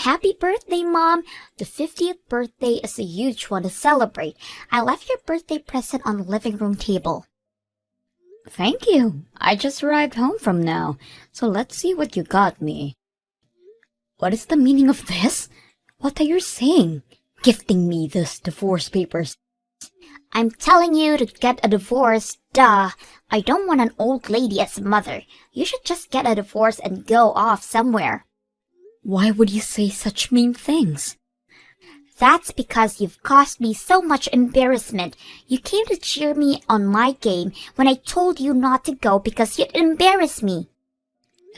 Happy birthday, Mom! The 50th birthday is a huge one to celebrate. I left your birthday present on the living room table. Thank you. I just arrived home from now, so let's see what you got me. What is the meaning of this? What are you saying? Gifting me this divorce papers. I'm telling you to get a divorce, duh. I don't want an old lady as a mother. You should just get a divorce and go off somewhere. Why would you say such mean things? That's because you've caused me so much embarrassment. You came to cheer me on my game when I told you not to go because you'd embarrass me.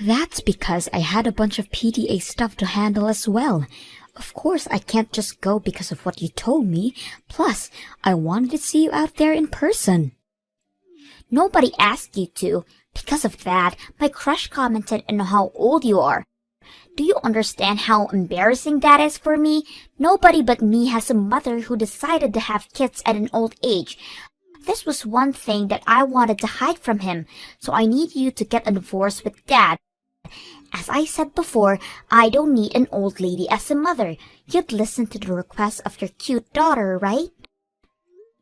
That's because I had a bunch of PTA stuff to handle as well. Of course, I can't just go because of what you told me. Plus, I wanted to see you out there in person. Nobody asked you to. Because of that, my crush commented on how old you are. Do you understand how embarrassing that is for me? Nobody but me has a mother who decided to have kids at an old age. This was one thing that I wanted to hide from him, so I need you to get a divorce with Dad. As I said before, I don't need an old lady as a mother. You'd listen to the request of your cute daughter, right?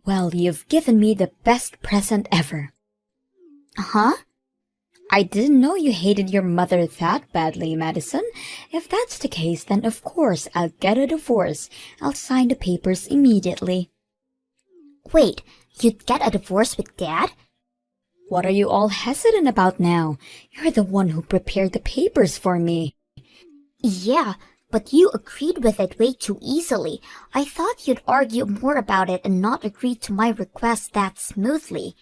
Well, you've given me the best present ever. Huh? I didn't know you hated your mother that badly, Madison. If that's the case, then of course I'll get a divorce. I'll sign the papers immediately. Wait, you'd get a divorce with Dad? What are you all hesitant about now? You're the one who prepared the papers for me. Yeah, but you agreed with it way too easily. I thought you'd argue more about it and not agree to my request that smoothly.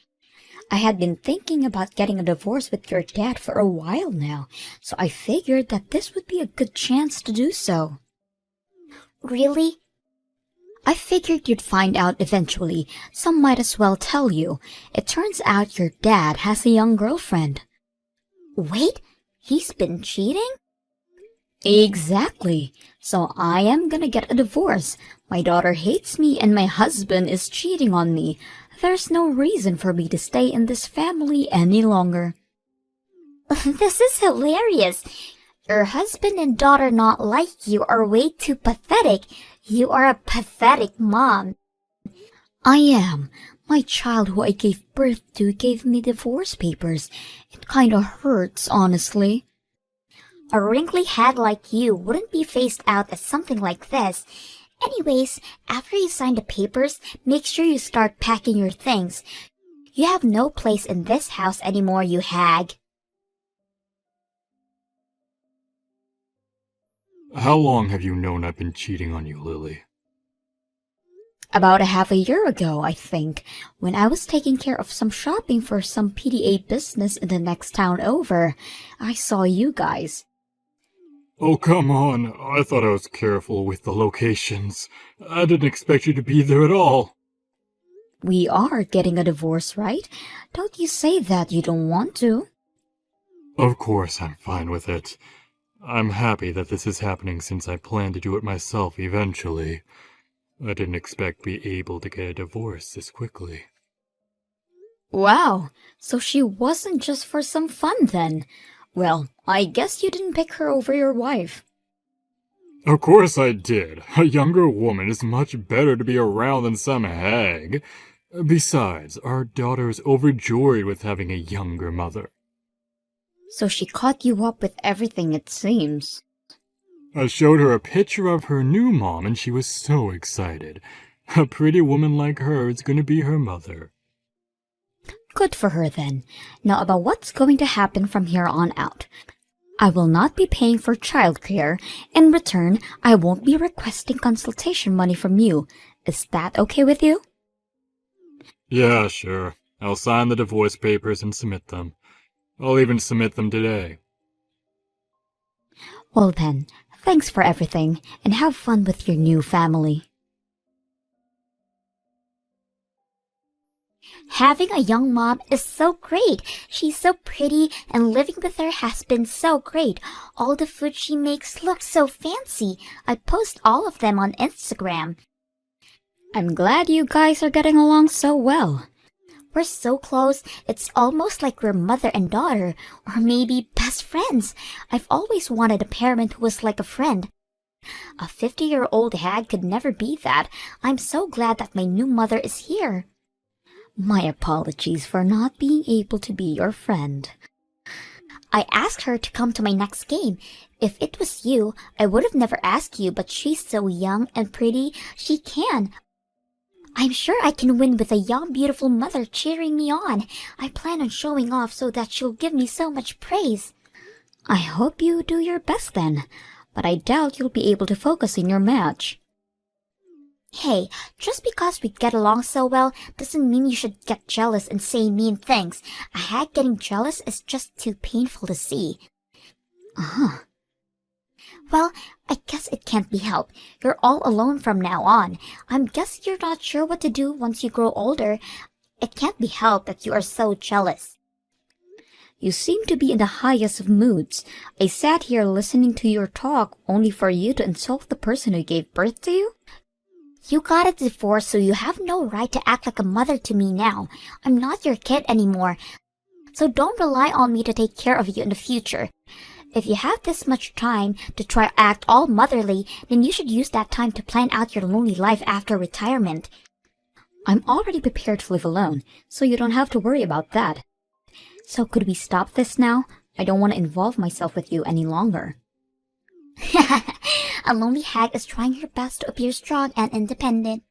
I had been thinking about getting a divorce with your dad for a while now, so I figured that this would be a good chance to do so. Really? I figured you'd find out eventually, so might as well tell you. It turns out your dad has a young girlfriend. Wait, he's been cheating? Exactly. So I am gonna get a divorce. My daughter hates me and my husband is cheating on me. There's no reason for me to stay in this family any longer. This is hilarious. Your husband and daughter not like you are way too pathetic. You are a pathetic mom. I am. My child who I gave birth to gave me divorce papers. It kinda hurts, honestly. A wrinkly head like you wouldn't be phased out as something like this. Anyways, after you sign the papers, make sure you start packing your things. You have no place in this house anymore, you hag. How long have you known I've been cheating on you, Lily? About a half a year ago, I think, when I was taking care of some shopping for some PDA business in the next town over, I saw you guys. Oh, come on. I thought I was careful with the locations. I didn't expect you to be there at all. We are getting a divorce, right? Don't you say that you don't want to. Of course I'm fine with it. I'm happy that this is happening since I plan to do it myself eventually. I didn't expect to be able to get a divorce this quickly. Wow, so she wasn't just for some fun then. Well, I guess you didn't pick her over your wife. Of course I did. A younger woman is much better to be around than some hag. Besides, our daughter is overjoyed with having a younger mother. So she caught you up with everything, it seems. I showed her a picture of her new mom and she was so excited. A pretty woman like her is going to be her mother. Good for her then. Now about what's going to happen from here on out. I will not be paying for childcare. In return, I won't be requesting consultation money from you. Is that okay with you? Yeah, sure. I'll sign the divorce papers and submit them. I'll even submit them today. Well then, thanks for everything, and have fun with your new family. Having a young mom is so great. She's so pretty, and living with her has been so great. All the food she makes looks so fancy. I post all of them on Instagram. I'm glad you guys are getting along so well. We're so close, it's almost like we're mother and daughter, or maybe best friends. I've always wanted a parent who was like a friend. A 50-year-old hag could never be that. I'm so glad that my new mother is here. My apologies for not being able to be your friend. I asked her to come to my next game. If it was you, I would have never asked you, but she's so young and pretty, she can. I'm sure I can win with a young, beautiful mother cheering me on. I plan on showing off so that she'll give me so much praise. I hope you do your best then, but I doubt you'll be able to focus in your match. Hey, just because we get along so well doesn't mean you should get jealous and say mean things. A hag getting jealous is just too painful to see. Uh-huh. Well, I guess it can't be helped. You're all alone from now on. I'm guessing you're not sure what to do once you grow older. It can't be helped that you are so jealous. You seem to be in the highest of moods. I sat here listening to your talk only for you to insult the person who gave birth to you? You got a divorce, so you have no right to act like a mother to me now. I'm not your kid anymore, so don't rely on me to take care of you in the future. If you have this much time to try act all motherly, then you should use that time to plan out your lonely life after retirement. I'm already prepared to live alone, so you don't have to worry about that. So could we stop this now? I don't want to involve myself with you any longer. A lonely hag is trying her best to appear strong and independent.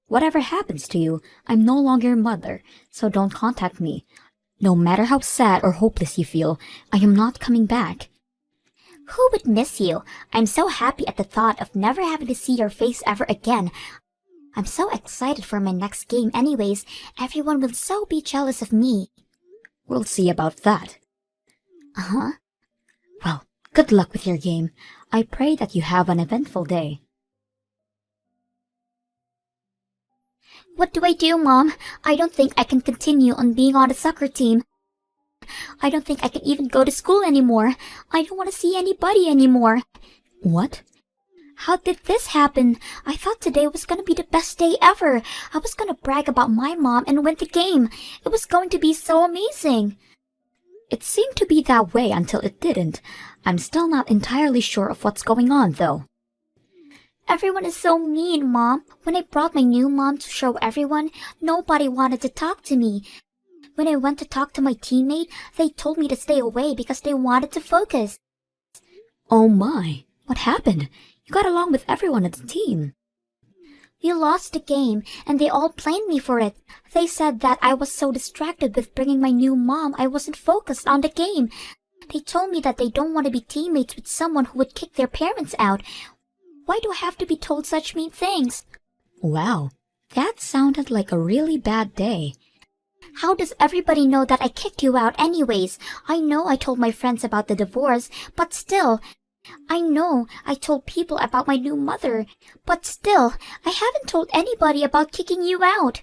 Whatever happens to you, I'm no longer your mother, so don't contact me. No matter how sad or hopeless you feel, I am not coming back. Who would miss you? I'm so happy at the thought of never having to see your face ever again. I'm so excited for my next game anyways. Everyone will so be jealous of me. We'll see about that. Uh-huh. Well, good luck with your game. I pray that you have an eventful day. What do I do, Mom? I don't think I can continue on being on the soccer team. I don't think I can even go to school anymore. I don't want to see anybody anymore. What? How did this happen? I thought today was going to be the best day ever. I was going to brag about my mom and win the game. It was going to be so amazing. It seemed to be that way until it didn't. I'm still not entirely sure of what's going on, though. Everyone is so mean, Mom. When I brought my new mom to show everyone, nobody wanted to talk to me. When I went to talk to my teammate, they told me to stay away because they wanted to focus. Oh my, what happened? You got along with everyone at the team. We lost the game, and they all blamed me for it. They said that I was so distracted with bringing my new mom, I wasn't focused on the game. They told me that they don't want to be teammates with someone who would kick their parents out. Why do I have to be told such mean things? Wow, that sounded like a really bad day. How does everybody know that I kicked you out anyways? I know I told my friends about the divorce, but still... I know I told people about my new mother, but still, I haven't told anybody about kicking you out.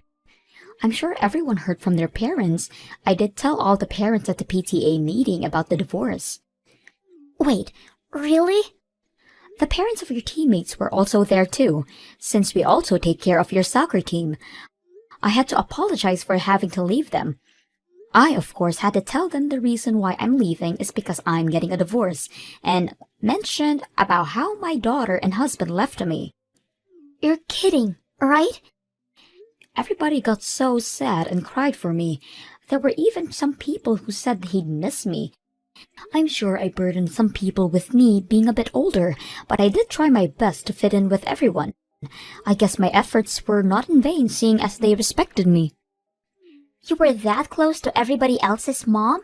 I'm sure everyone heard from their parents. I did tell all the parents at the PTA meeting about the divorce. Wait, really? The parents of your teammates were also there too, since we also take care of your soccer team. I had to apologize for having to leave them. I, of course, had to tell them the reason why I'm leaving is because I'm getting a divorce, and mentioned about how my daughter and husband left me. You're kidding, right? Everybody got so sad and cried for me. There were even some people who said he'd miss me. I'm sure I burdened some people with me being a bit older, but I did try my best to fit in with everyone. I guess my efforts were not in vain, seeing as they respected me. You were that close to everybody else's mom?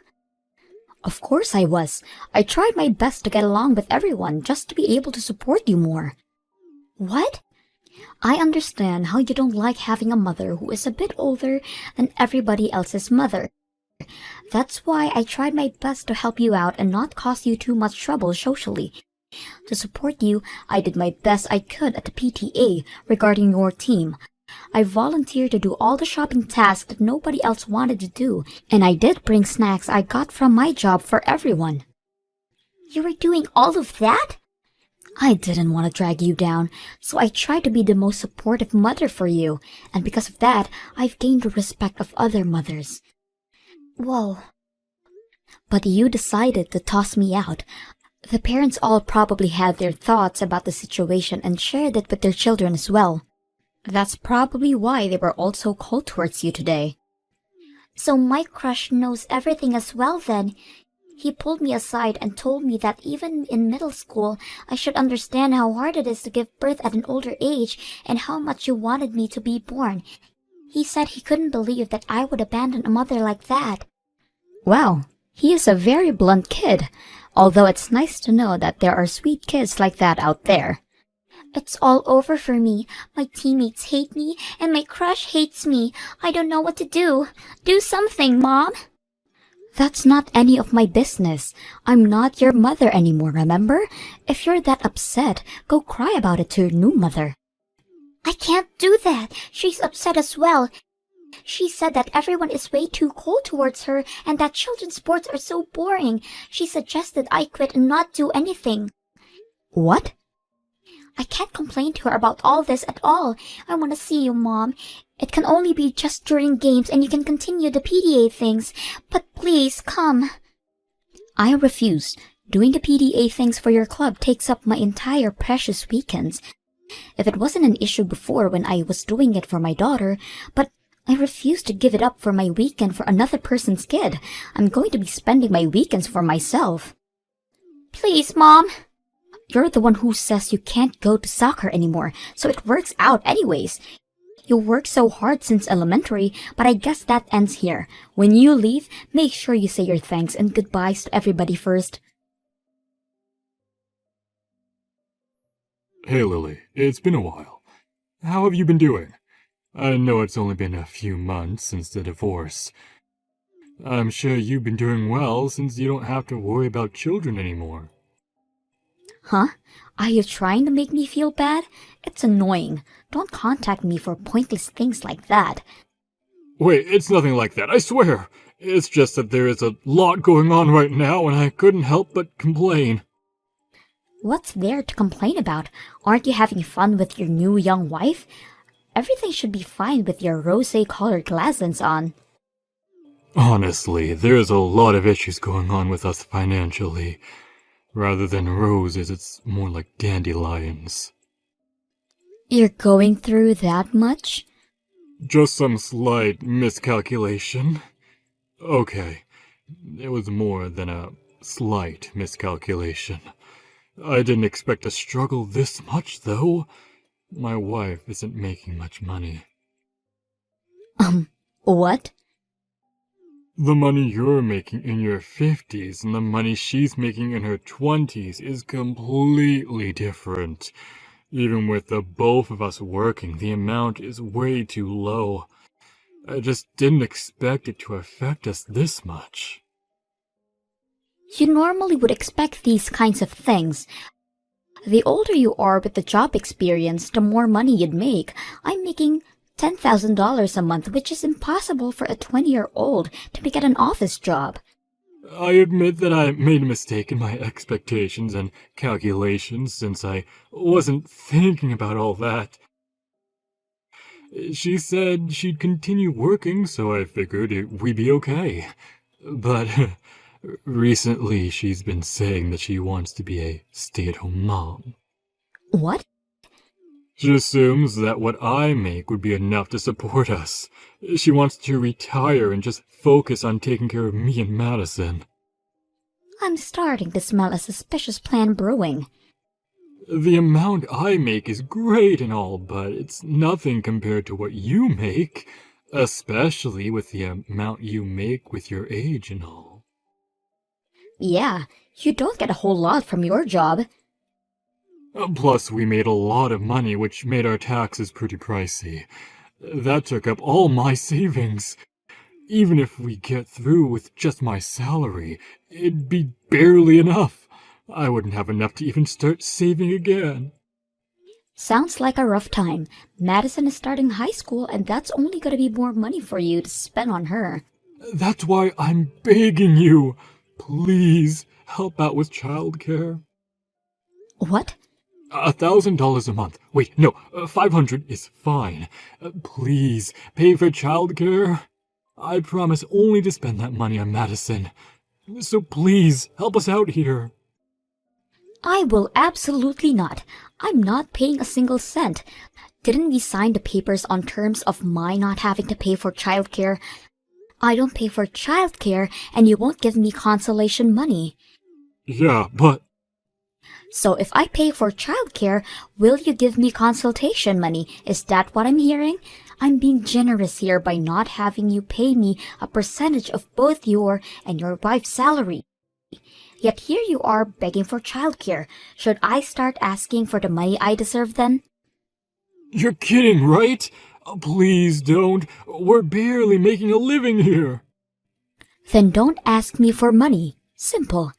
Of course I was. I tried my best to get along with everyone just to be able to support you more. What? I understand how you don't like having a mother who is a bit older than everybody else's mother. That's why I tried my best to help you out and not cause you too much trouble socially. To support you, I did my best I could at the PTA regarding your team. I volunteered to do all the shopping tasks that nobody else wanted to do, and I did bring snacks I got from my job for everyone. You were doing all of that? I didn't want to drag you down, so I tried to be the most supportive mother for you, and because of that, I've gained the respect of other mothers. Whoa. But you decided to toss me out. The parents all probably had their thoughts about the situation and shared it with their children as well. That's probably why they were all so cold towards you today. So my crush knows everything as well then. He pulled me aside and told me that even in middle school, I should understand how hard it is to give birth at an older age and how much he wanted me to be born. He said he couldn't believe that I would abandon a mother like that. Wow, he is a very blunt kid, although it's nice to know that there are sweet kids like that out there. It's all over for me. My teammates hate me, and my crush hates me. I don't know what to do. Do something, Mom. That's not any of my business. I'm not your mother anymore, remember? If you're that upset, go cry about it to your new mother. I can't do that. She's upset as well. She said that everyone is way too cold towards her and that children's sports are so boring. She suggested I quit and not do anything. What? I can't complain to her about all this at all. I want to see you, Mom. It can only be just during games and you can continue the PDA things. But please, come. I refuse. Doing the PDA things for your club takes up my entire precious weekends. If it wasn't an issue before when I was doing it for my daughter, but I refuse to give it up for my weekend for another person's kid. I'm going to be spending my weekends for myself. Please, Mom. You're the one who says you can't go to soccer anymore, so it works out anyways. You worked so hard since elementary, but I guess that ends here. When you leave, make sure you say your thanks and goodbyes to everybody first. Hey Lily, it's been a while. How have you been doing? I know it's only been a few months since the divorce. I'm sure you've been doing well since you don't have to worry about children anymore. Huh? Are you trying to make me feel bad? It's annoying. Don't contact me for pointless things like that. Wait, it's nothing like that, I swear. It's just that there is a lot going on right now and I couldn't help but complain. What's there to complain about? Aren't you having fun with your new young wife? Everything should be fine with your rosé-colored glasses on. Honestly, there's a lot of issues going on with us financially. Rather than roses, it's more like dandelions. You're going through that much? Just some slight miscalculation. Okay, it was more than a slight miscalculation. I didn't expect to struggle this much, though. My wife isn't making much money. What? The money you're making in your 50s and the money she's making in her 20s is completely different. Even with the both of us working, the amount is way too low. I just didn't expect it to affect us this much. You normally would expect these kinds of things. The older you are with the job experience, the more money you'd make. I'm making $10,000 a month, which is impossible for a 20-year-old to get an office job. I admit that I made a mistake in my expectations and calculations since I wasn't thinking about all that. She said she'd continue working, so I figured we'd be okay. But recently she's been saying that she wants to be a stay-at-home mom. What? She assumes that what I make would be enough to support us. She wants to retire and just focus on taking care of me and Madison. I'm starting to smell a suspicious plan brewing. The amount I make is great and all, but it's nothing compared to what you make, especially with the amount you make with your age and all. Yeah, you don't get a whole lot from your job. Plus, we made a lot of money, which made our taxes pretty pricey. That took up all my savings. Even if we get through with just my salary, it'd be barely enough. I wouldn't have enough to even start saving again. Sounds like a rough time. Madison is starting high school, and that's only going to be more money for you to spend on her. That's why I'm begging you. Please, help out with childcare. What? $1,000 a month. Wait, no, 500 is fine. Please, pay for childcare. I promise only to spend that money on Madison. So please, help us out here. I will absolutely not. I'm not paying a single cent. Didn't we sign the papers on terms of my not having to pay for childcare? I don't pay for childcare, and you won't give me consolation money. Yeah, but... So if I pay for childcare, will you give me consultation money? Is that what I'm hearing? I'm being generous here by not having you pay me a percentage of both your and your wife's salary. Yet here you are begging for childcare. Should I start asking for the money I deserve then? You're kidding, right? Please don't. We're barely making a living here. Then don't ask me for money. Simple.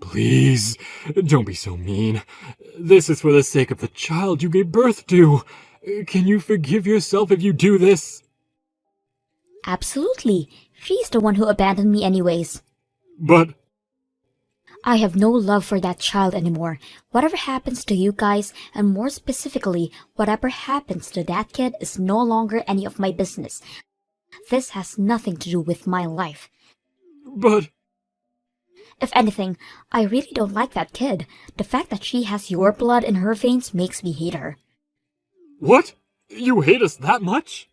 Please, don't be so mean. This is for the sake of the child you gave birth to. Can you forgive yourself if you do this? Absolutely. She's the one who abandoned me anyways. But... I have no love for that child anymore. Whatever happens to you guys, and more specifically, whatever happens to that kid is no longer any of my business. This has nothing to do with my life. But... If anything, I really don't like that kid. The fact that she has your blood in her veins makes me hate her. What? You hate us that much?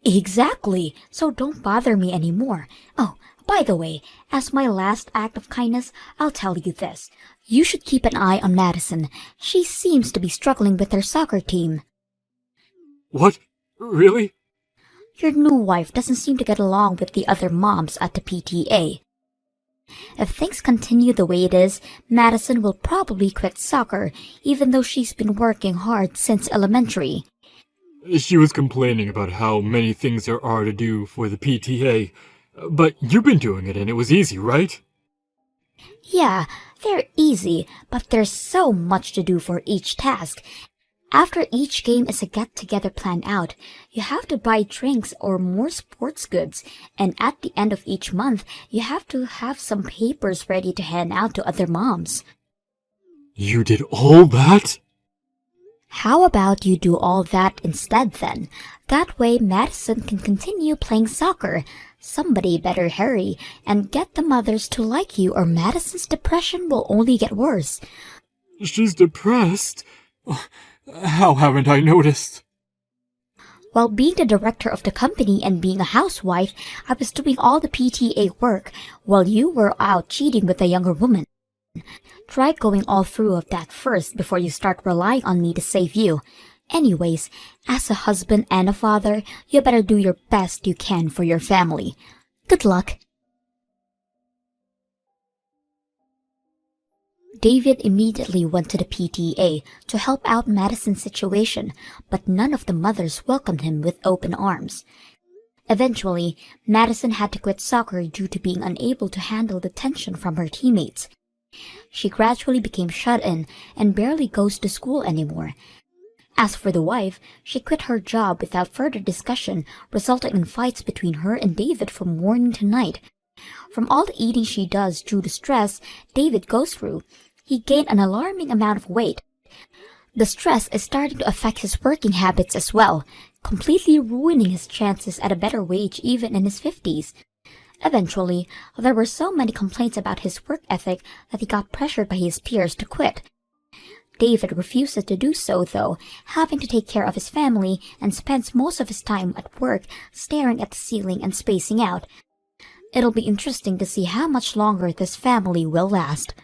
Exactly. So don't bother me anymore. Oh, by the way, as my last act of kindness, I'll tell you this. You should keep an eye on Madison. She seems to be struggling with her soccer team. What? Really? Your new wife doesn't seem to get along with the other moms at the PTA. If things continue the way it is, Madison will probably quit soccer, even though she's been working hard since elementary. She was complaining about how many things there are to do for the PTA. But you've been doing it and it was easy, right? Yeah, they're easy, but there's so much to do for each task. After each game is a get-together planned out, you have to buy drinks or more sports goods, and at the end of each month, you have to have some papers ready to hand out to other moms. You did all that? How about you do all that instead then? That way Madison can continue playing soccer. Somebody better hurry and get the mothers to like you, or Madison's depression will only get worse. She's depressed? How haven't I noticed? While being the director of the company and being a housewife, I was doing all the PTA work while you were out cheating with a younger woman. Try going all through of that first before you start relying on me to save you. Anyways, as a husband and a father, you better do your best you can for your family. Good luck. David immediately went to the PTA to help out Madison's situation, but none of the mothers welcomed him with open arms. Eventually, Madison had to quit soccer due to being unable to handle the tension from her teammates. She gradually became shut in and barely goes to school anymore. As for the wife, she quit her job without further discussion, resulting in fights between her and David from morning to night. From all the eating she does due to stress David goes through, he gained an alarming amount of weight. The stress is starting to affect his working habits as well, completely ruining his chances at a better wage even in his 50s. Eventually, there were so many complaints about his work ethic that he got pressured by his peers to quit. David refuses to do so, though, having to take care of his family and spends most of his time at work staring at the ceiling and spacing out. It'll be interesting to see how much longer this family will last.